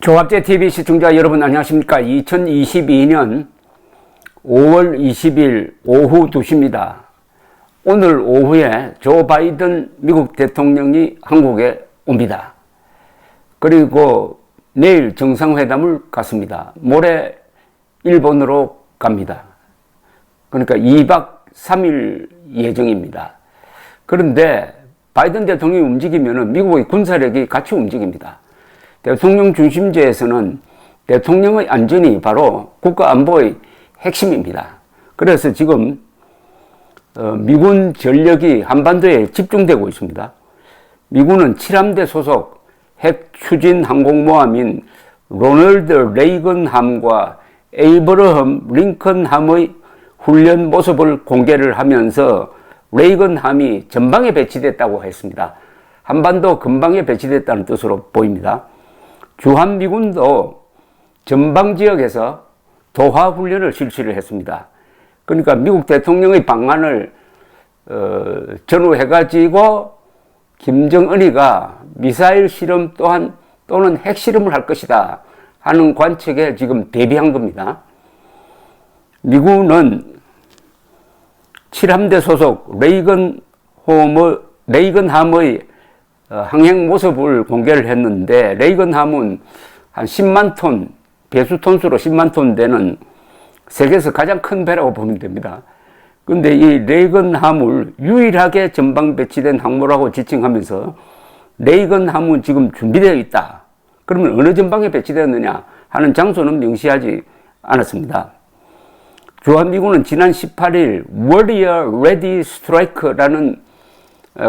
조갑제TV 시청자 여러분 안녕하십니까. 2022년 5월 20일 오후 2시입니다. 오늘 오후에 조 바이든 미국 대통령이 한국에 옵니다. 그리고 내일 정상회담을 갖습니다. 모레 일본으로 갑니다. 그러니까 2박 3일 예정입니다. 그런데 바이든 대통령이 움직이면 미국의 군사력이 같이 움직입니다. 대통령 중심제에서는 대통령의 안전이 바로 국가안보의 핵심입니다. 그래서 지금 미군 전력이 한반도에 집중되고 있습니다. 미군은 7함대 소속 핵 추진 항공모함인 로널드 레이건 함과 에이브러함 링컨 함의 훈련 모습을 공개를 하면서 레이건 함이 전방에 배치됐다고 했습니다. 한반도 근방에 배치됐다는 뜻으로 보입니다. 주한미군도 전방 지역에서 도하 훈련을 실시를 했습니다. 그러니까 미국 대통령의 방안을 전후해가지고 김정은이가 미사일 실험 또는 핵실험을 할 것이다 하는 관측에 지금 대비한 겁니다. 미군은 7함대 소속 레이건 함의 항행 모습을 공개를 했는데, 레이건 함은 한 10만 톤, 배수 톤수로 10만 톤 되는 세계에서 가장 큰 배라고 보면 됩니다. 근데 이 레이건 함을 유일하게 전방 배치된 항모라고 지칭하면서 레이건 함은 지금 준비되어 있다. 그러면 어느 전방에 배치되었느냐 하는 장소는 명시하지 않았습니다. 주한미군은 지난 18일 Warrior Ready Strike라는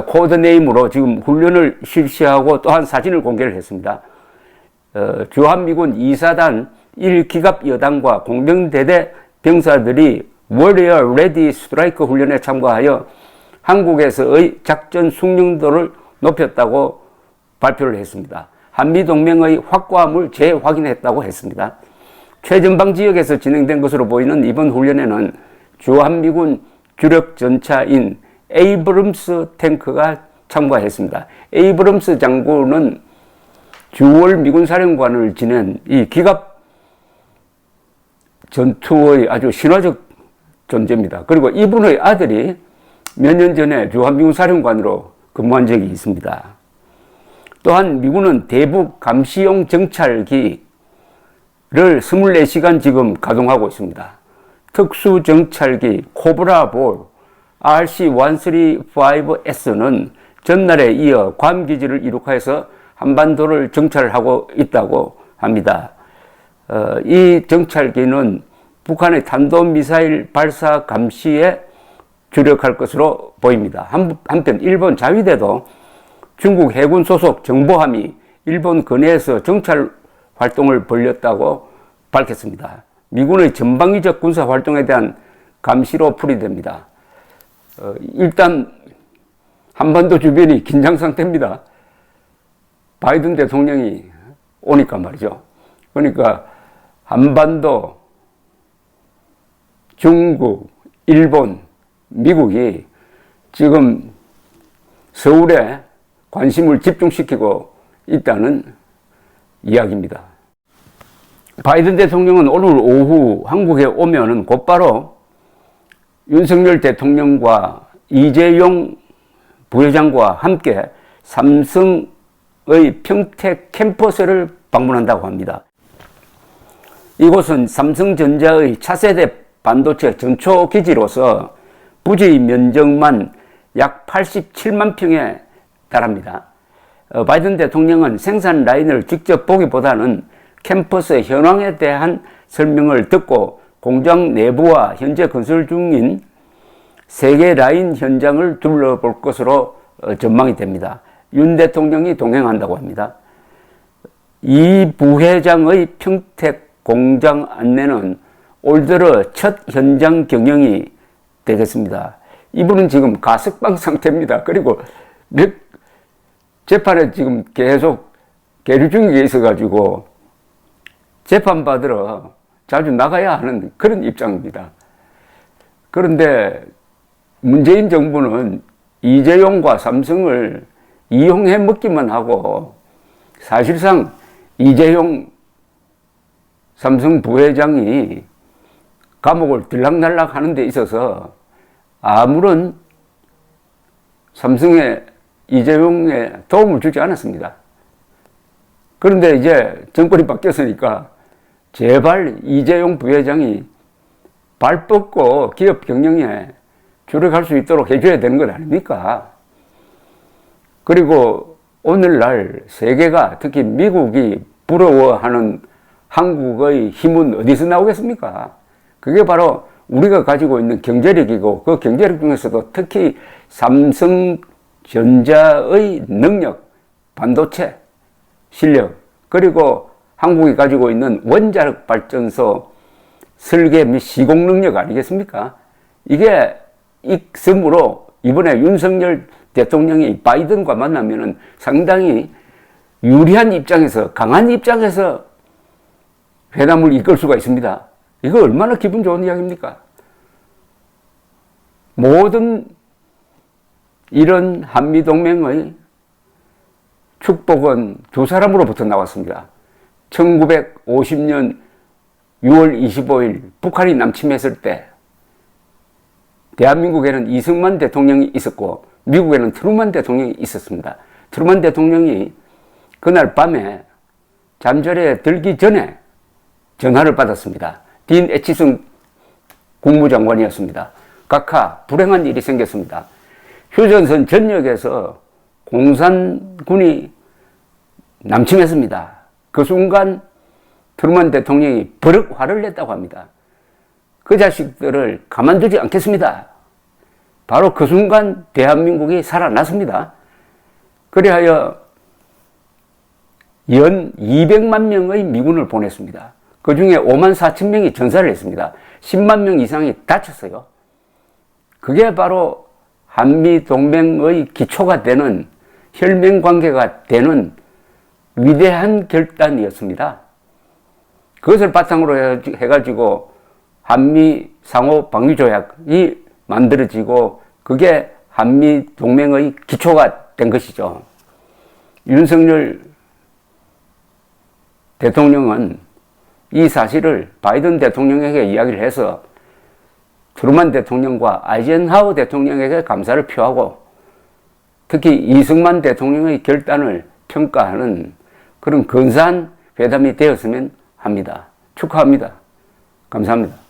코드네임으로 지금 훈련을 실시하고 또한 사진을 공개를 했습니다. 주한미군 2사단 1기갑 여단과 공병대대 병사들이 Warrior Ready Strike 훈련에 참가하여 한국에서의 작전 숙련도를 높였다고 발표를 했습니다. 한미동맹의 확고함을 재확인했다고 했습니다. 최전방 지역에서 진행된 것으로 보이는 이번 훈련에는 주한미군 주력 전차인 에이브럼스 탱크가 참가했습니다. 에이브럼스 장군은 주월 미군 사령관을 지낸 이 기갑 전투의 아주 신화적 존재입니다. 그리고 이분의 아들이 몇 년 전에 주한미군 사령관으로 근무한 적이 있습니다. 또한 미군은 대북 감시용 정찰기를 24시간 지금 가동하고 있습니다. 특수 정찰기 코브라볼 RC-135S는 전날에 이어 괌 기지를 이륙해서 한반도를 정찰하고 있다고 합니다. 이 정찰기는 북한의 탄도미사일 발사 감시에 주력할 것으로 보입니다. 한편 일본 자위대도 중국 해군 소속 정보함이 일본 근해에서 정찰 활동을 벌였다고 밝혔습니다. 미군의 전방위적 군사 활동에 대한 감시로 풀이됩니다. 일단 한반도 주변이 긴장 상태입니다. 바이든 대통령이 오니까 말이죠. 그러니까 한반도, 중국, 일본, 미국이 지금 서울에 관심을 집중시키고 있다는 이야기입니다. 바이든 대통령은 오늘 오후 한국에 오면은 곧바로 윤석열 대통령과 이재용 부회장과 함께 삼성의 평택 캠퍼스를 방문한다고 합니다. 이곳은 삼성전자의 차세대 반도체 전초 기지로서 부지 면적만 약 87만 평에 달합니다. 바이든 대통령은 생산 라인을 직접 보기보다는 캠퍼스 현황에 대한 설명을 듣고 공장 내부와 현재 건설 중인 3개 라인 현장을 둘러볼 것으로 전망이 됩니다. 윤 대통령이 동행한다고 합니다. 이 부회장의 평택 공장 안내는 올 들어 첫 현장 경영이 되겠습니다. 이분은 지금 가석방 상태입니다. 그리고 재판에 지금 계속 계류 중에 있어가지고 재판받으러 자주 나가야 하는 그런 입장입니다. 그런데 문재인 정부는 이재용과 삼성을 이용해 먹기만 하고 사실상 이재용 삼성 부회장이 감옥을 들락날락 하는 데 있어서 아무런 삼성의 이재용에 도움을 주지 않았습니다. 그런데 이제 정권이 바뀌었으니까 제발 이재용 부회장이 발 뻗고 기업 경영에 주력할 수 있도록 해줘야 되는 것 아닙니까? 그리고 오늘날 세계가, 특히 미국이 부러워하는 한국의 힘은 어디서 나오겠습니까? 그게 바로 우리가 가지고 있는 경제력이고, 그 경제력 중에서도 특히 삼성전자의 능력, 반도체 실력, 그리고 한국이 가지고 있는 원자력 발전소 설계 및 시공 능력 아니겠습니까? 이게 있으므로 이번에 윤석열 대통령이 바이든과 만나면은 상당히 유리한 입장에서, 강한 입장에서 회담을 이끌 수가 있습니다. 이거 얼마나 기분 좋은 이야기입니까? 모든 이런 한미동맹의 축복은 두 사람으로부터 나왔습니다. 1950년 6월 25일 북한이 남침했을 때 대한민국에는 이승만 대통령이 있었고 미국에는 트루먼 대통령이 있었습니다. 트루먼 대통령이 그날 밤에 잠자리에 들기 전에 전화를 받았습니다. 딘 애치슨 국무장관이었습니다. 각하 불행한 일이 생겼습니다. 휴전선 전역에서 공산군이 남침했습니다. 그 순간 트루먼 대통령이 버럭 화를 냈다고 합니다. 그 자식들을 가만두지 않겠습니다. 바로 그 순간 대한민국이 살아났습니다. 그리하여 연 200만 명의 미군을 보냈습니다. 그 중에 5만 4천 명이 전사를 했습니다. 10만 명 이상이 다쳤어요. 그게 바로 한미동맹의 기초가 되는, 혈맹관계가 되는 위대한 결단이었습니다. 그것을 바탕으로 해가지고 한미 상호 방위조약이 만들어지고 그게 한미동맹의 기초가 된 것이죠. 윤석열 대통령은 이 사실을 바이든 대통령에게 이야기를 해서 트루먼 대통령과 아이젠하워 대통령에게 감사를 표하고 특히 이승만 대통령의 결단을 평가하는 그런 근사한 회담이 되었으면 합니다. 축하합니다. 감사합니다.